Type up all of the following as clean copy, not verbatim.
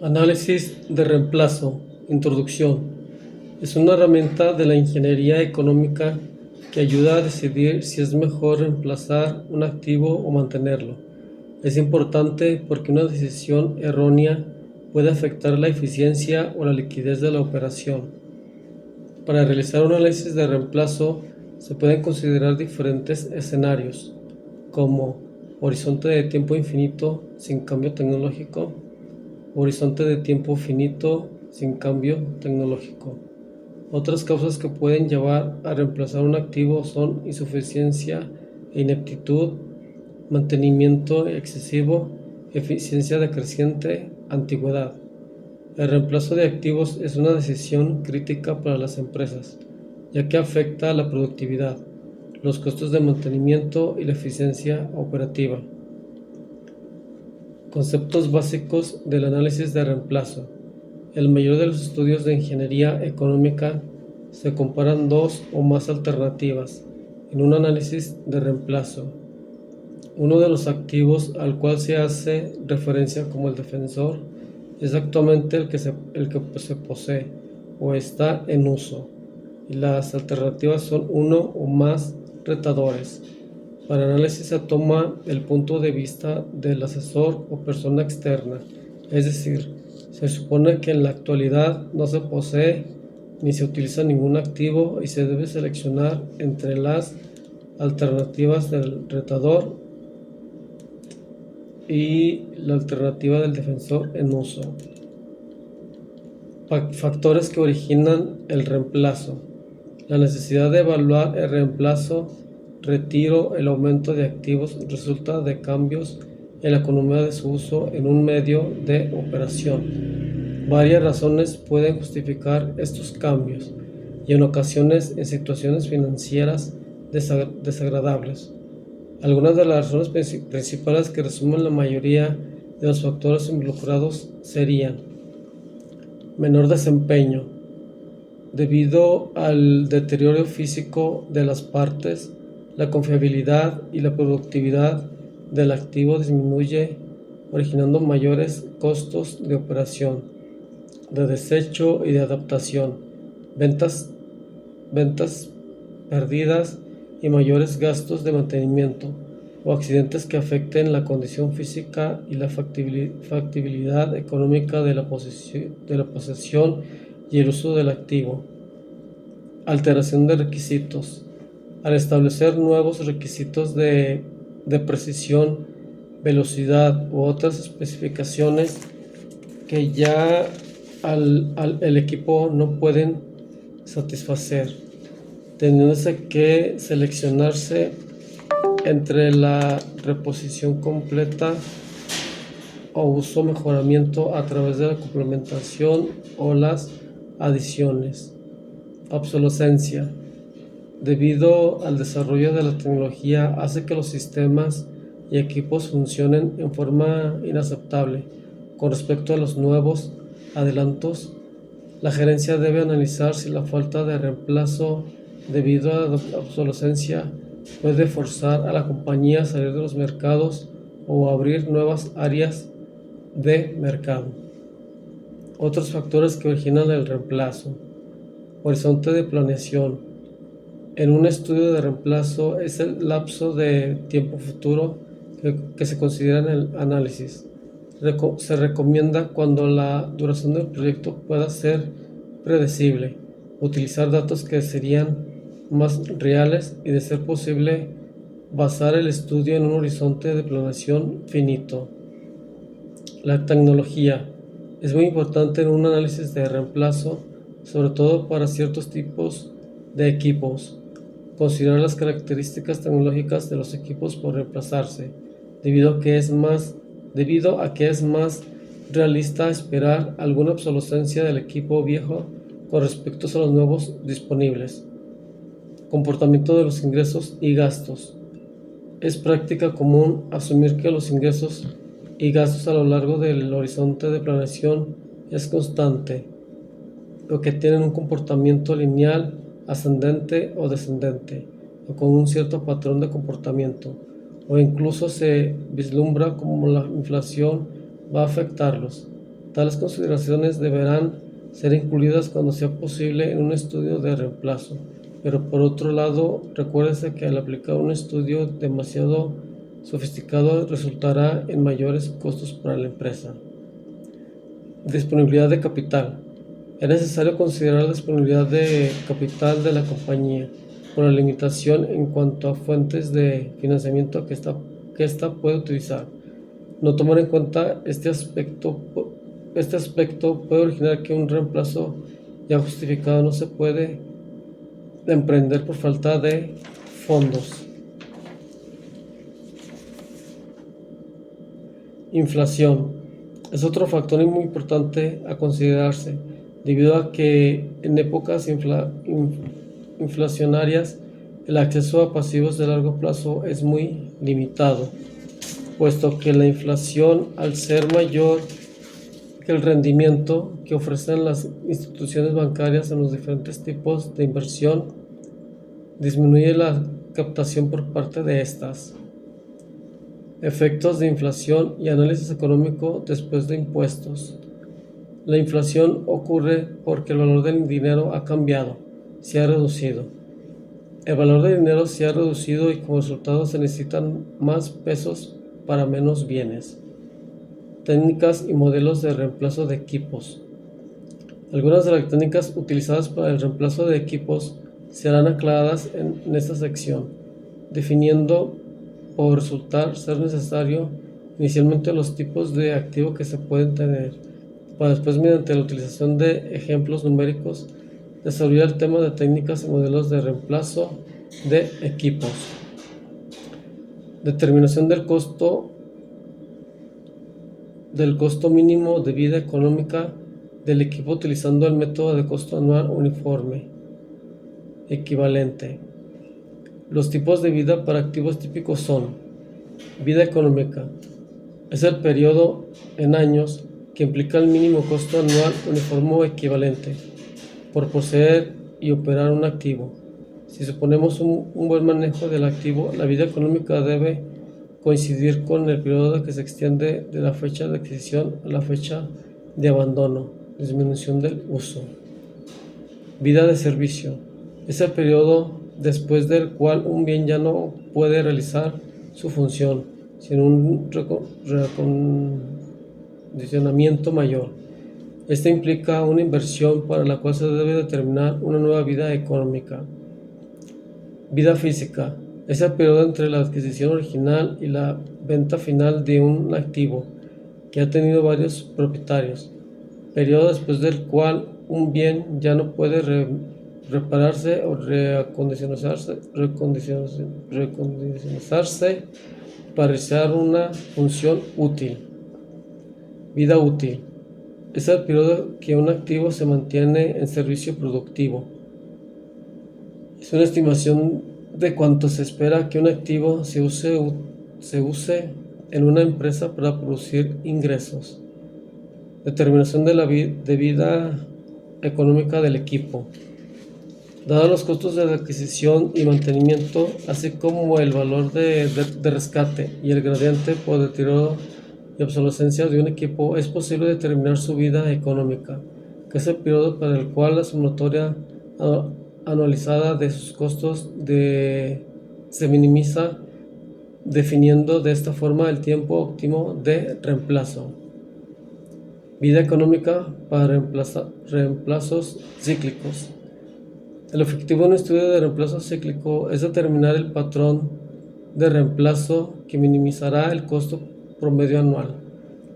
Análisis de reemplazo. Introducción. Es una herramienta de la ingeniería económica que ayuda a decidir si es mejor reemplazar un activo o mantenerlo. Es importante porque una decisión errónea puede afectar la eficiencia o la liquidez de la operación. Para realizar un análisis de reemplazo se pueden considerar diferentes escenarios, como horizonte de tiempo infinito sin cambio tecnológico, horizonte de tiempo finito sin cambio tecnológico. Otras causas que pueden llevar a reemplazar un activo son insuficiencia e ineptitud, mantenimiento excesivo, eficiencia decreciente, antigüedad. El reemplazo de activos es una decisión crítica para las empresas, ya que afecta a la productividad, los costos de mantenimiento y la eficiencia operativa. Conceptos básicos del análisis de reemplazo. El mayor de los estudios de ingeniería económica se comparan dos o más alternativas en un análisis de reemplazo. Uno de los activos al cual se hace referencia como el defensor es actualmente el que se posee o está en uso, y las alternativas son uno o más retadores. Para análisis se toma el punto de vista del asesor o persona externa, es decir, se supone que en la actualidad no se posee ni se utiliza ningún activo y se debe seleccionar entre las alternativas del retador y la alternativa del defensor en uso. Factores que originan el reemplazo. La necesidad de evaluar el reemplazo, retiro, el aumento de activos resulta de cambios en la economía de su uso en un medio de operación. Varias razones pueden justificar estos cambios y en ocasiones en situaciones financieras desagradables. Algunas de las razones principales que resumen la mayoría de los factores involucrados serían: menor desempeño. Debido al deterioro físico de las partes, la confiabilidad y la productividad del activo disminuye, originando mayores costos de operación, de desecho y de adaptación, ventas perdidas y mayores gastos de mantenimiento o accidentes que afecten la condición física y la factibilidad económica de la posesión y el uso del activo. Alteración de requisitos. Al establecer nuevos requisitos de precisión, velocidad u otras especificaciones que ya el equipo no pueden satisfacer, teniéndose que seleccionarse entre la reposición completa o uso mejoramiento a través de la complementación o las adiciones. Obsolescencia. Debido al desarrollo de la tecnología hace que los sistemas y equipos funcionen en forma inaceptable con respecto a los nuevos adelantos. La gerencia debe analizar si la falta de reemplazo debido a la obsolescencia puede forzar a la compañía a salir de los mercados o abrir nuevas áreas de mercado. Otros factores que originan el reemplazo. Horizonte de planeación. En un estudio de reemplazo es el lapso de tiempo futuro que se considera en el análisis. Se recomienda, cuando la duración del proyecto pueda ser predecible, utilizar datos que serían más reales y, de ser posible, basar el estudio en un horizonte de planeación finito. La tecnología es muy importante en un análisis de reemplazo, sobre todo para ciertos tipos de equipos. Considerar las características tecnológicas de los equipos por reemplazarse, debido a que es más realista esperar alguna obsolescencia del equipo viejo con respecto a los nuevos disponibles. Comportamiento de los ingresos y gastos. Es práctica común asumir que los ingresos y gastos a lo largo del horizonte de planeación es constante, o que tienen un comportamiento lineal, ascendente o descendente, o con un cierto patrón de comportamiento, o incluso se vislumbra cómo la inflación va a afectarlos. Tales consideraciones deberán ser incluidas cuando sea posible en un estudio de reemplazo. Pero por otro lado, recuérdese que al aplicar un estudio demasiado sofisticado resultará en mayores costos para la empresa. Disponibilidad de capital. Es necesario considerar la disponibilidad de capital de la compañía por la limitación en cuanto a fuentes de financiamiento que ésta puede utilizar. No tomar en cuenta este aspecto puede originar que un reemplazo ya justificado no se puede emprender por falta de fondos. Inflación es otro factor muy importante a considerarse, debido a que en épocas inflacionarias el acceso a pasivos de largo plazo es muy limitado, puesto que la inflación, al ser mayor que el rendimiento que ofrecen las instituciones bancarias en los diferentes tipos de inversión, disminuye la captación por parte de estas. Efectos de inflación y análisis económico después de impuestos. La inflación ocurre porque el valor del dinero ha cambiado, se ha reducido. El valor del dinero se ha reducido y como resultado se necesitan más pesos para menos bienes. Técnicas y modelos de reemplazo de equipos. Algunas de las técnicas utilizadas para el reemplazo de equipos serán aclaradas en esta sección, definiendo por resultar ser necesario inicialmente los tipos de activo que se pueden tener, para después, mediante la utilización de ejemplos numéricos, desarrollar el tema de técnicas y modelos de reemplazo de equipos. Determinación del costo mínimo de vida económica del equipo utilizando el método de costo anual uniforme equivalente. Los tipos de vida para activos típicos son: vida económica. Es el periodo en años que implica el mínimo costo anual uniforme o equivalente por poseer y operar un activo. Si suponemos un buen manejo del activo, la vida económica debe coincidir con el periodo que se extiende de la fecha de adquisición a la fecha de abandono, disminución del uso. Vida de servicio. Es el periodo después del cual un bien ya no puede realizar su función sin un recondicionamiento mayor. Este implica una inversión para la cual se debe determinar una nueva vida económica. Vida física. Es el periodo entre la adquisición original y la venta final de un activo que ha tenido varios propietarios. Periodo después del cual un bien ya no puede repararse o reacondicionarse para realizar una función útil. Vida útil. Es el periodo que un activo se mantiene en servicio productivo. Es una estimación de cuánto se espera que un activo se use en una empresa para producir ingresos. Determinación de la vida económica del equipo. Dados los costos de adquisición y mantenimiento, así como el valor de rescate y el gradiente por deterioro y obsolescencia de un equipo, es posible determinar su vida económica, que es el periodo para el cual la sumatoria anualizada de sus costos se minimiza, definiendo de esta forma el tiempo óptimo de reemplazo. Vida económica para reemplazos cíclicos. El objetivo de un estudio de reemplazo cíclico es determinar el patrón de reemplazo que minimizará el costo promedio anual.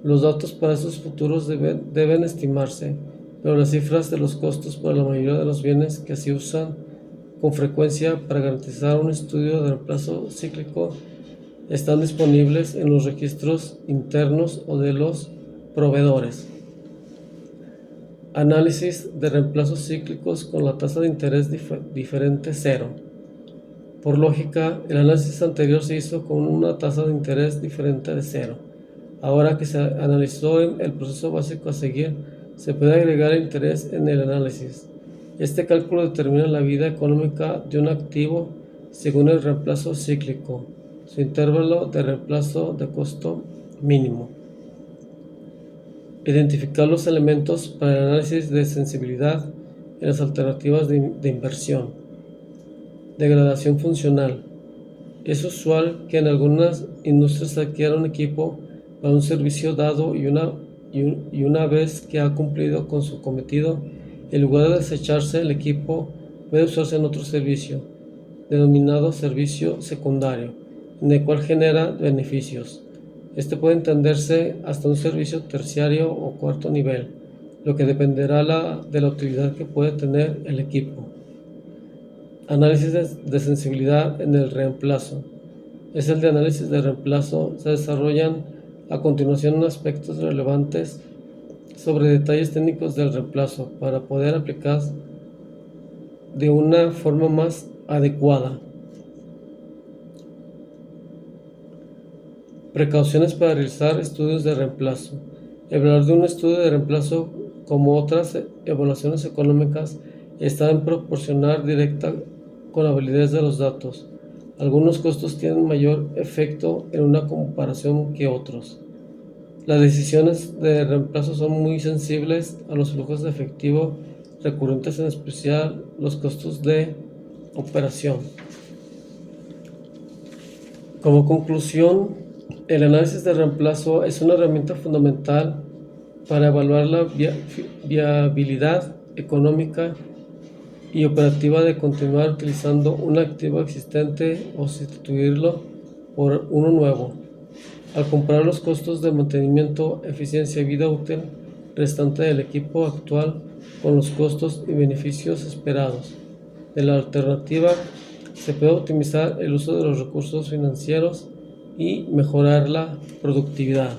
Los datos para estos futuros deben estimarse, pero las cifras de los costos para la mayoría de los bienes que se usan con frecuencia para garantizar un estudio de reemplazo cíclico están disponibles en los registros internos o de los proveedores. Análisis de reemplazos cíclicos con la tasa de interés diferente cero. Por lógica, el análisis anterior se hizo con una tasa de interés diferente de cero. Ahora que se analizó el proceso básico a seguir, se puede agregar interés en el análisis. Este cálculo determina la vida económica de un activo según el reemplazo cíclico, su intervalo de reemplazo de costo mínimo. Identificar los elementos para el análisis de sensibilidad en las alternativas de inversión. Degradación funcional. Es usual que en algunas industrias se adquiera un equipo para un servicio dado y una vez que ha cumplido con su cometido, en lugar de desecharse el equipo, puede usarse en otro servicio, denominado servicio secundario, en el cual genera beneficios. Este puede entenderse hasta un servicio terciario o cuarto nivel, lo que dependerá de la utilidad que puede tener el equipo. Análisis de sensibilidad en el reemplazo. Es el de análisis de reemplazo. Se desarrollan a continuación aspectos relevantes sobre detalles técnicos del reemplazo para poder aplicar de una forma más adecuada. Precauciones para realizar estudios de reemplazo. Evaluar de un estudio de reemplazo, como otras evaluaciones económicas, está en proporcionar directa con la validez de los datos. Algunos costos tienen mayor efecto en una comparación que otros. Las decisiones de reemplazo son muy sensibles a los flujos de efectivo recurrentes, en especial los costos de operación. Como conclusión, el análisis de reemplazo es una herramienta fundamental para evaluar la viabilidad económica y operativa de continuar utilizando un activo existente o sustituirlo por uno nuevo. Al comparar los costos de mantenimiento, eficiencia y vida útil restante del equipo actual con los costos y beneficios esperados de la alternativa, se puede optimizar el uso de los recursos financieros y mejorar la productividad.